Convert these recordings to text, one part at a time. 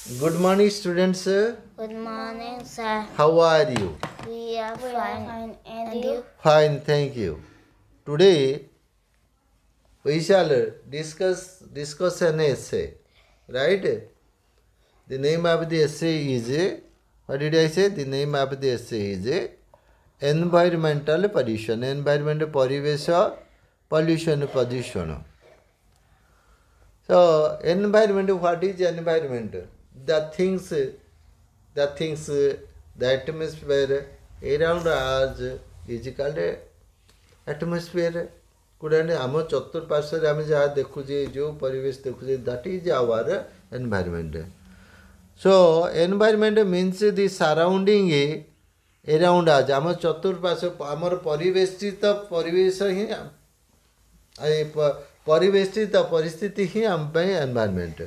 Good morning, students. Good morning, sir. How are you? We are fine. And you? Fine, thank you. Today we shall discuss an essay, right? The name of the essay is what did I say? The name of the essay is environmental pollution. Environmental परिवेश pollution. So environment, what is environment? The things, the atmosphere around us is called atmosphere. कुराने आम चतुर्पार्श्व आम जहाँ देखुचे जो परिवेश देखुचे that is our environment. So environment means the surrounding around आज आम चतुर्पार्श्व आमर परिवेशित परिवेश ही परिवेशित परिस्थिति ही आम environment.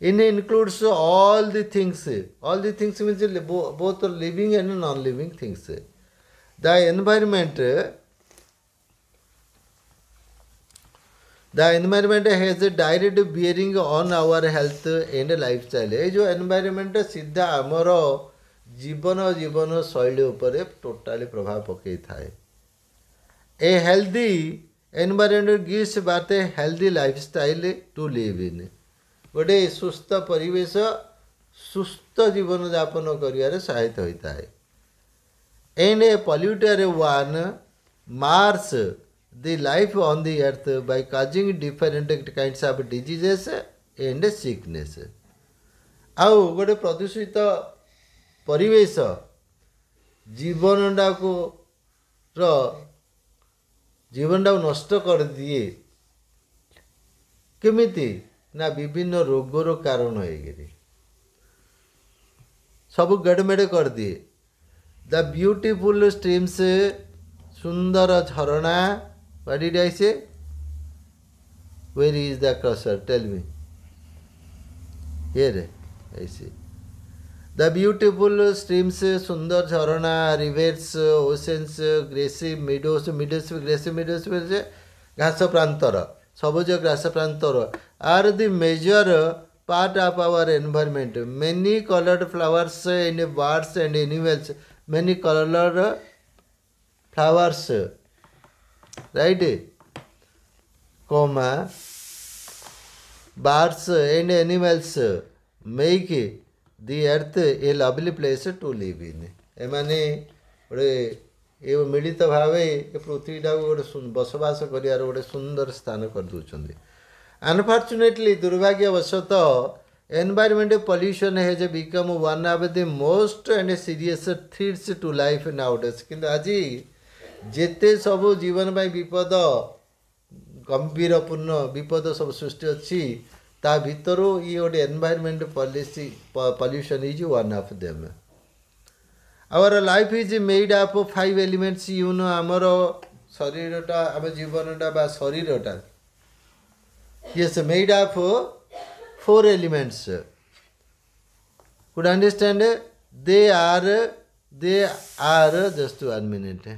In includes all the things means both living and non living things. The environment has a direct bearing on our health and lifestyle. ये जो environment सीधा आमर जीवन शैली उपर टोटाली प्रभाव पकई थाए. A healthy environment gives but a healthy lifestyle to live in. गोटे सुस्थ परिवेश सुस्थ जीवन यापन कर सहायता होता है. And A polluted one Mars the life on the earth by causing different kinds of diseases and sickness. आउ गोटे प्रदूषित परिवेश जीवनटा को जीवनटा नष्ट कर दिए. केमिति ना विभिन्न रोगर कारण होगी सब गड़मेड़ कर दिए. द ब्यूटीफुल स्ट्रीम्स सुंदर झरणा. What did I say? Where is the cursor? Tell me. Here, I see. The beautiful streams, sundar jharana, rivers, oceans, grassy meadows, grassy meadows, घास प्रांतर, सबुज घास प्रांतर are the major part of our environment. Many colored flowers and birds and animals, many colored flowers. Right? Comma, birds and animals make the earth a lovely place to live in. एमाने गोटे मिलित भाव पृथ्वीटा गोटे बसवास कर गोटे सुंदर स्थान कर दूसरी. अनफॉर्चुनेटली दुर्भाग्यवशतः environment pollution has become one of the most and serious threats to life nowadays. किंतु आज जेते सब जीवन में विपद गंभीरपूर्ण विपद सब सृष्टि अच्छी ता भितर ये गोटे environment policy pollution is one of them. Our life is made of 5 elements. You know आमर शरीरटा आम जीवनटा बा शरीरटा is made of 4 elements. Could understand? They are just 1 minute.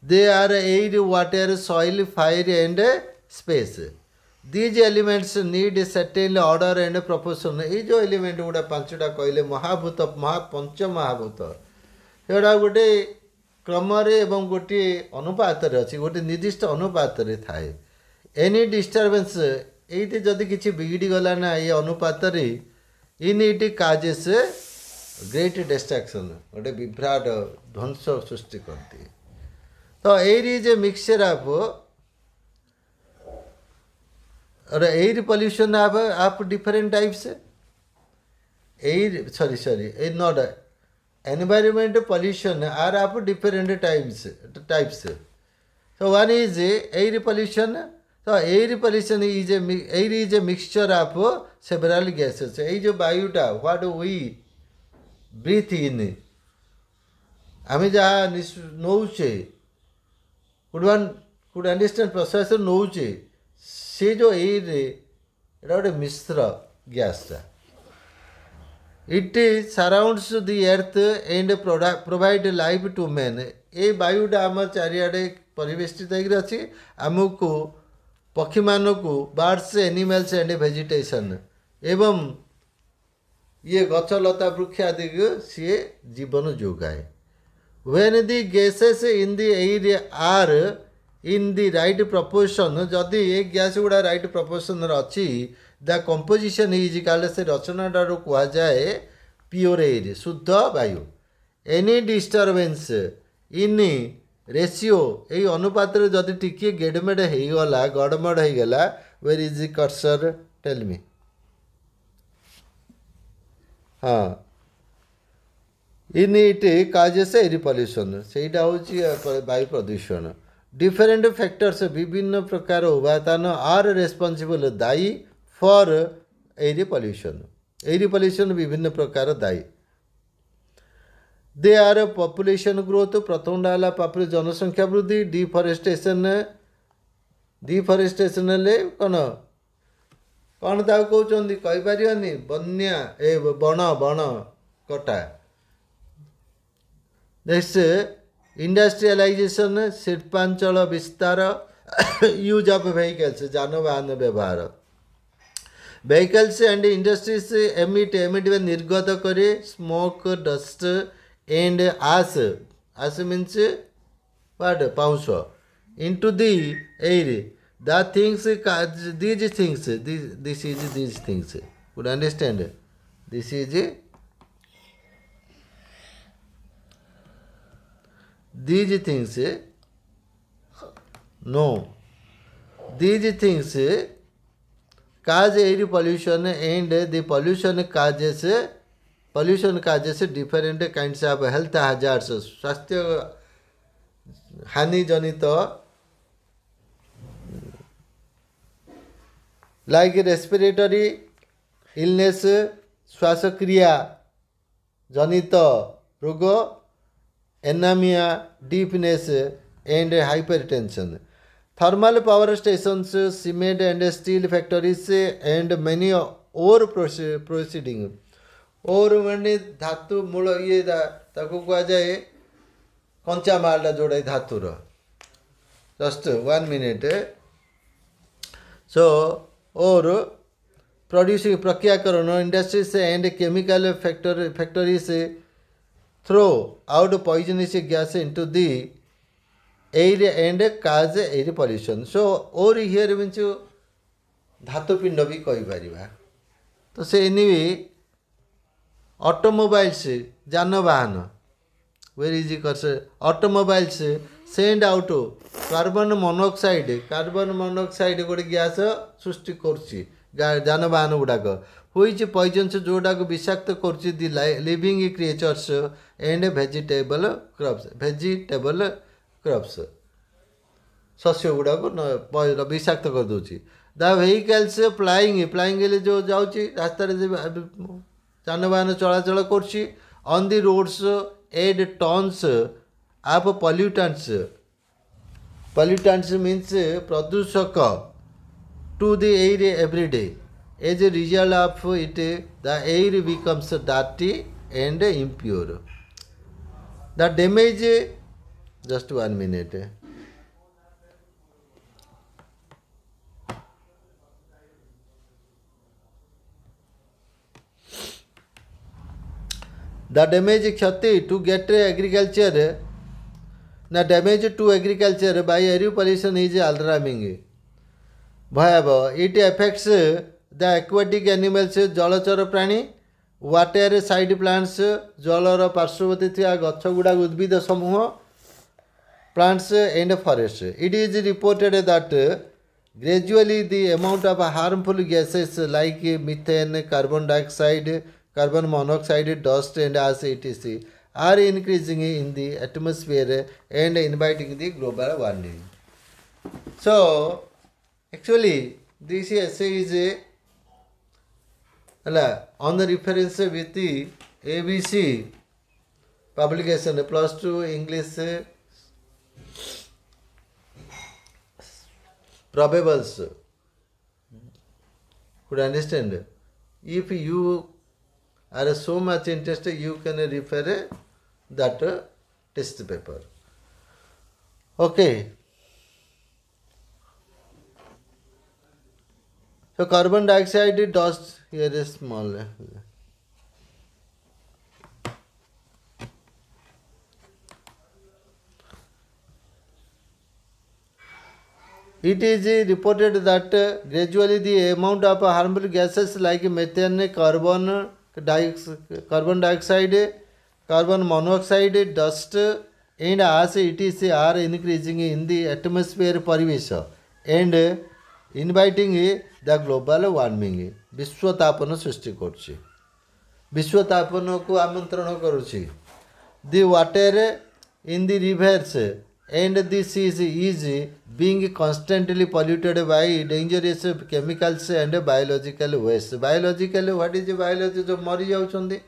They are air, water, soil, fire and space. These elements need a certain order and proportion. ये जो element गुड़ा पांचटा कहले महाभूत पंच महाभूत एटा गोटे क्रम एवं गोटे अनुपात अच्छी गोटे निर्दिष्ट अनुपात थाए. एनी डिस्टर्बेंस ये जदि किसी बिगड़ी गला ना ये अनुपात in it causes great destruction गोटे विभ्राट ध्वंस सृष्टि करती. तो air is a mixture of और air pollution of different types. Air sorry not environment pollution are of different types. So one is air pollution. तो air pollution is a mixture of several gases. ये जो वायुटा what we breathe in आम जहाँ नौचे could understand प्रश्वास नौचे से जो air एटा गोटे मिश्र गैसटा. It surrounds the earth and provide life to man. ये वायुटा आम चारिआडे परिवेष्टित होकर अच्छी आमको पक्षी मानक बर्ड्स एनिमल्स एंड वेजिटेशन एवं ये गछलता वृक्ष आदि को सी जीवन जोगाए when the gases in the air are in the right proportion जदि ये गैस गुड़ा राइट प्रपोर्शन अच्छी द कंपोजिशन इज कल से रचनाटार कह जाए प्योर एयर शुद्ध वायु एनी डिस्टर्बेंस इन रेशियो यही अनुपात जदि टिके गेडमेड होगला गड़मड़ होगला where is the cursor tell me हाँ in it causes air pollution से वायु प्रदूषण डिफरेंट फैक्टर्स विभिन्न प्रकार उपादान आर रेस्पॉन्सिबल दायी फॉर एयर पॉल्यूशन विभिन्न प्रकार दायी दे आर पॉपुलेशन ग्रोथ प्रथम है जनसंख्या वृद्धि डिफरेस्टेशन कौन कौन ताको कहते कहीपरि बन्या ए बण बण कटा नेक्स्ट इंडस्ट्रियलाइजेशन शिल्पांचल विस्तार यूज ऑफ व्हीकल्स जानवाहन व्यवहार व्हीकल्स एंड इंडस्ट्रीज एमिट निर्गत करे smoke dust and ash means what pours into the air the things this is these things could understand this is these things no these things cause air pollution and the pollution causes different kinds of health hazards स्वास्थ्य हानि जनित like respiratory illness श्वासक्रिया जनित रोग anaemia deafness and hypertension thermal power stations cement and steel factories and many ore processing or मैंने धातु मूल ये ताको कह जाए कंचा मालटा जोड़े धातुर just 1 minute so ore producing प्रक्रियाकरण industries and chemical factories throw out poisonous gas into the air and cause air pollution so ore here means धातुपिंड भी कहीपर तो से एनिवे ऑटोमोबाइल्स जानवाहन where is cursor automobiles send out carbon monoxide गोटे गैस सृष्टि करवाहन गुड़ाक हुईच पॉइजन्स जोड़ा विषाक्त कर living creatures and vegetable crops शस्य गुड़ाक विषाक्त कर दूची द व्हीकल्स फ्लाइंग जो जाऊँगी रास्तार जानवाहन चलाचल कर on the roads add tons of pollutants means प्रदूषक to the air every day. As a result of it, the air becomes dirty and impure. The damage, just 1 minute. The damage क्षति to get agriculture damage to agriculture by air pollution is alarming. भयावह it affects the aquatic animals जलचर प्राणी water side plants जलर पार्श्ववर्ती थिया गछ गुड़ा उद्भिद समूह plants and forests. It is reported that gradually the amount of harmful gases like methane, carbon dioxide, carbon monoxide, dust and ash etc. are increasing in the atmosphere and inviting the global warming. So, actually, this essay is on the reference with the ABC publication, +2 English probables. Could understand? If you are so much interested, you can refer that test paper. Okay. So carbon dioxide dust here is small. It is reported that gradually the amount of harmful gases like methane, carbon dioxide, carbon monoxide, dust, and ash etc. are increasing in the atmosphere परिवेश and inviting the global warming विश्वतापन सृष्टि करुछि विश्वतापन को आमंत्रण करुछि the water in the rivers and the seas is being constantly polluted by dangerous chemicals and biological waste. Biological, what is biology? जो मरी जाउछन्ति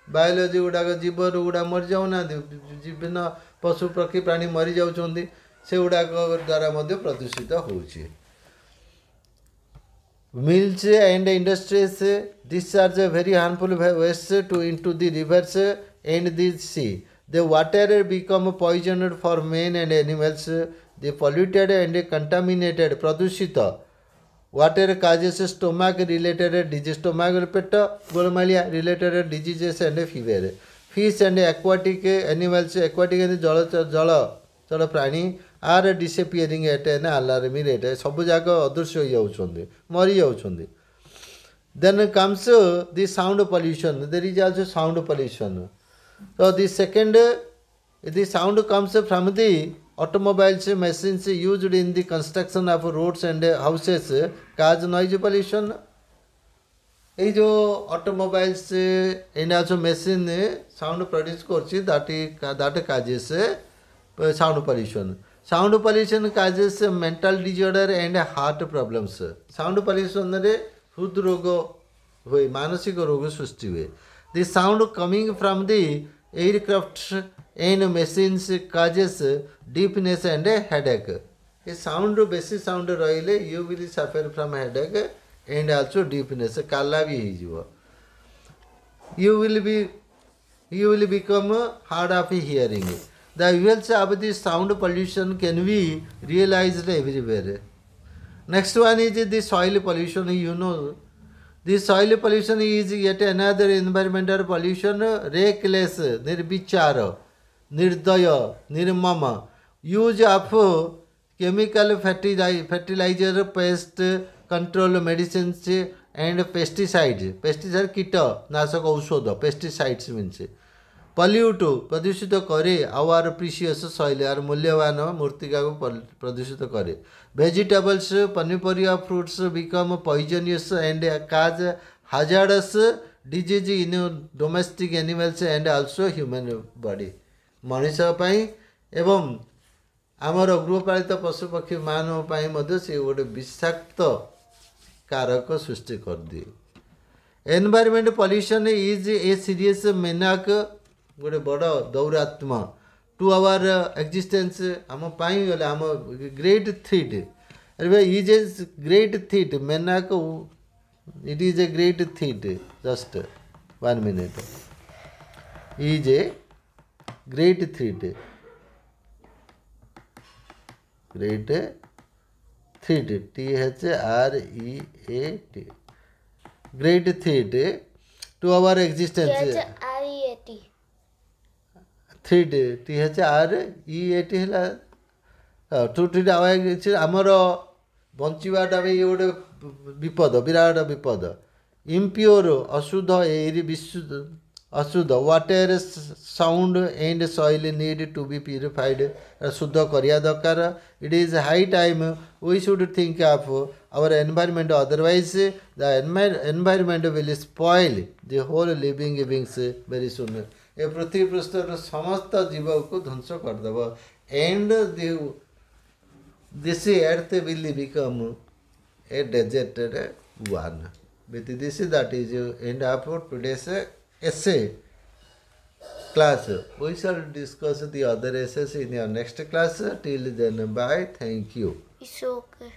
biology गुड़ाक जीवर गुड़ा मरी जाऊना विभिन्न पशु पक्षी प्राणी मरी जाउछन्ति से गुड़ाक द्वारा मध्य प्रदूषित होउछि mills and industries discharge very harmful waste into the rivers and the sea. The water become poisoned for men and animals. The polluted and contaminated pradushita water causes stomach related disease, stomach peta golmalia related diseases and fever. Fish and aquatic animals, aquatic and jala prani are disappearing at an alarming rate. Sabu jaga adurshyo yaଉଛନ୍ତି mari yaଉଛନ୍ତି. Then comes the sound pollution. There is also sound pollution. So the second, the sound comes from the automobiles, machines used in the construction of roads and houses cause noise pollution. এই जो automobiles and also machine sound produce করছে that causes sound pollution. Sound pollution causes mental disorder and heart problems. Sound pollution रे हृद रोग हुए मानसिक रोग सृष्टि हुए. The sound coming from the aircrafts and machines causes deafness and headache. A sound बेसी sound रहिले you will suffer from headache and also deafness. काला भी ହେଇଯିବ. You will become hard of hearing. The effects of the sound pollution can be realized everywhere. Next one is the soil pollution. You know, the soil pollution is yet another environmental pollution. Reckless, nirbichara, nirdaya, nirmama. Use of chemical fertilizer, pest control medicines and pesticides. Pesticide kita, nasaka aushoda, pesticides means. Pollute, प्रदूषित करे our precious soil, our मूल्यवान मूर्तिका को प्रदूषित करे. Vegetables, पनीपरिया fruits become poisonous and cause hazardous disease in domestic animals and also human body. मनुष्य ପାଇଁ एवं आमर गृहपालित पशुपक्षी मान ପାଇଁ ମଧ୍ୟ ସେ ଗୋଟେ विषाक्त कारक सृष्टि कर दिए. Environment pollution is a serious menace गोटे बड़ दौरात्मा टू आवर एक्जिस्टेंस आम पाई आम great threat is a great थीट मेनाक इट इज ए ग्रेट थीट just 1 minute is a great थीट THREAT ग्रेट थीट to our existence threat THREAT है टूट आमर बचाटा भी गोटे विपद विराट विपद. इम्प्योर अशुद्ध एयर अशुद्ध water sound and soil need to be purified शुद्ध करिया दरकार. It is high time we should think of our environment otherwise the environment will spoil the whole living beings very soon. ए पृथ्वी पृष्ठर समस्त जीव को ध्वंस करदेव and this earth will become a deserted one. With this that is end of today's essay class. We shall discuss the other essays in your next class. Till then, bye. Thank you. It's okay.